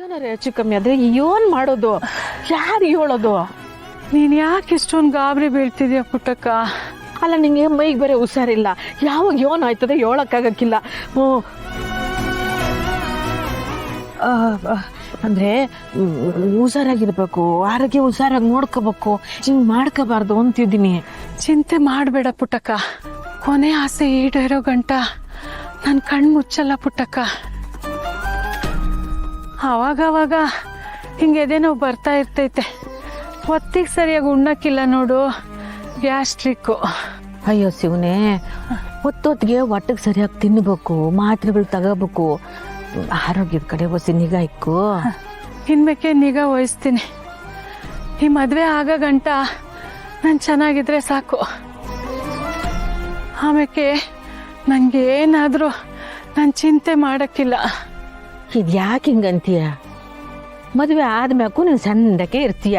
ಏನಾರ ಹೆಚ್ಚು ಕಮ್ಮಿ ಆದ್ರೆ ಏನ್ ಮಾಡೋದು, ಯಾರು ಹೇಳೋದು? ನೀನ್ ಯಾಕೆ ಇಷ್ಟೊಂದು ಗಾಬರಿ ಬೀಳ್ತಿದ್ಯಾ ಪುಟ್ಟಕ್ಕ? ಅಲ್ಲ, ನಿಂಗೆ ಮೈಗೆ ಬೇರೆ ಹುಷಾರಿಲ್ಲ, ಯಾವಾಗ ಏನ್ ಆಯ್ತದೆ ಹೇಳಕ್ಕಾಗಕ್ಕಿಲ್ಲ. ಅಂದ್ರೆ ಹುಷಾರಾಗಿರ್ಬೇಕು, ಆರೋಗ್ಯ ಹುಷಾರಾಗಿ ನೋಡ್ಕೋಬೇಕು, ಹಿಂಗ್ ಮಾಡ್ಕೋಬಾರ್ದು ಅಂತಿದ್ದೀನಿ. ಚಿಂತೆ ಮಾಡಬೇಡ ಪುಟ್ಟಕ್ಕ, ಕೊನೆ ಆಸೆ ಈಡೇರೋ ಗಂಟ ನನ್ನ ಕಣ್ಣು ಮುಚ್ಚಲ್ಲ ಪುಟ್ಟಕ್ಕ. ಅವಾಗವಾಗ ಹಿಂಗೆ ಎದೆ ನೋವು ಬರ್ತಾ ಇರ್ತೈತೆ, ಹೊತ್ತಿಗೆ ಸರಿಯಾಗಿ ಉಣ್ಣಕ್ಕಿಲ್ಲ ನೋಡು, ಗ್ಯಾಸ್ಟ್ರಿಕ್ಕು. ಅಯ್ಯೋ ಶಿವನೇ, ಹೊತ್ತೊತ್ತಿಗೆ ಹೊಟ್ಟೆಗೆ ಸರಿಯಾಗಿ ತಿನ್ಬೇಕು, ಮಾತ್ರೆಗಳು ತಗೋಬೇಕು, ಆರೋಗ್ಯದ ಕಡೆ ಹೊಸಿ ನಿಗಾ ಇಕ್ಕು. ಇನ್ಮೇಕೆ ನಿಗಾ ವಹಿಸ್ತೀನಿ. ಈ ಮದುವೆ ಆಗ ಗಂಟ ನಾನು ಚೆನ್ನಾಗಿದ್ರೆ ಸಾಕು. ಆಮೇಲೆ ನನಗೆ ಏನಾದರೂ ನಾನು ಚಿಂತೆ ಮಾಡೋಕ್ಕಿಲ್ಲ. ಇದು ಯಾಕೆ ಹಿಂಗಂತೀಯ? ಮದುವೆ ಆದ್ಮ್ಯಾಕು ನೀನು ಸಣ್ಣಕ್ಕೆ ಇರ್ತೀಯ.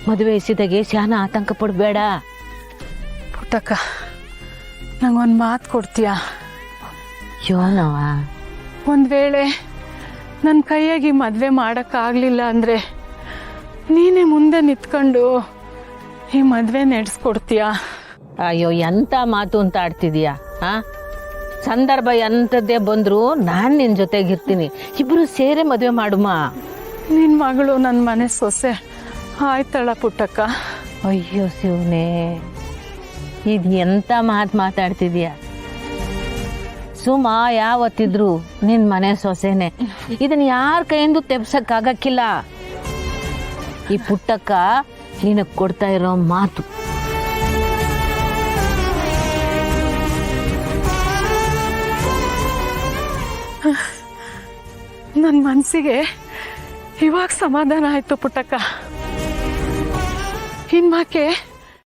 ಮದುವೆ ಇಸಿದಾಗೆ ಶಾನ ಆತಂಕ ಪಡಬೇಡ. ಪುಟ್ಟಕ್ಕ, ನಂಗೊಂದು ಮಾತು ಕೊಡ್ತೀಯಾ? ಯೋನವ, ಒಂದು ವೇಳೆ ನನ್ನ ಕೈಯಾಗಿ ಮದುವೆ ಮಾಡೋಕ್ಕಾಗಲಿಲ್ಲ ಅಂದರೆ ನೀನೇ ಮುಂದೆ ನಿಂತ್ಕೊಂಡು ಈ ಮದುವೆ ನಡೆಸ್ಕೊಡ್ತೀಯಾ? ಅಯ್ಯೋ, ಎಂಥ ಮಾತು ಅಂತ ಆಡ್ತಿದೀಯ? ಸಂದರ್ಭ ಎಂಥದ್ದೇ ಬಂದ್ರು ನಾನು ನಿನ್ನ ಜೊತೆಗಿರ್ತೀನಿ, ಇಬ್ರು ಸೇರೆ ಮದುವೆ ಮಾಡುಮ. ನಿನ್ನ ಮಗಳು ನನ್ನ ಮನೆ ಸೊಸೆ ಆಯ್ತಳ ಪುಟ್ಟಕ್ಕ. ಅಯ್ಯೋ ಶಿವನೇ, ಇದು ಎಂಥ ಮಾತಾಡ್ತಿದೀಯ? ಸುಮ ಯಾವತ್ತಿದ್ರು ನಿನ್ನ ಮನೆ ಸೊಸೆನೆ, ಇದನ್ನ ಯಾರ ಕೈಯಿಂದ ತೆಪ್ಸಕ್ಕಾಗಕ್ಕಿಲ್ಲ. ಈ ಪುಟ್ಟಕ್ಕ ನಿನಗೆ ಕೊಡ್ತಾ ಇರೋ ಮಾತು. ನನ್ನ ಮನಸ್ಸಿಗೆ ಇವಾಗ ಸಮಾಧಾನ ಆಯ್ತು ಪುಟ್ಟಕ್ಕ. ಇನ್ಮಾಕೆ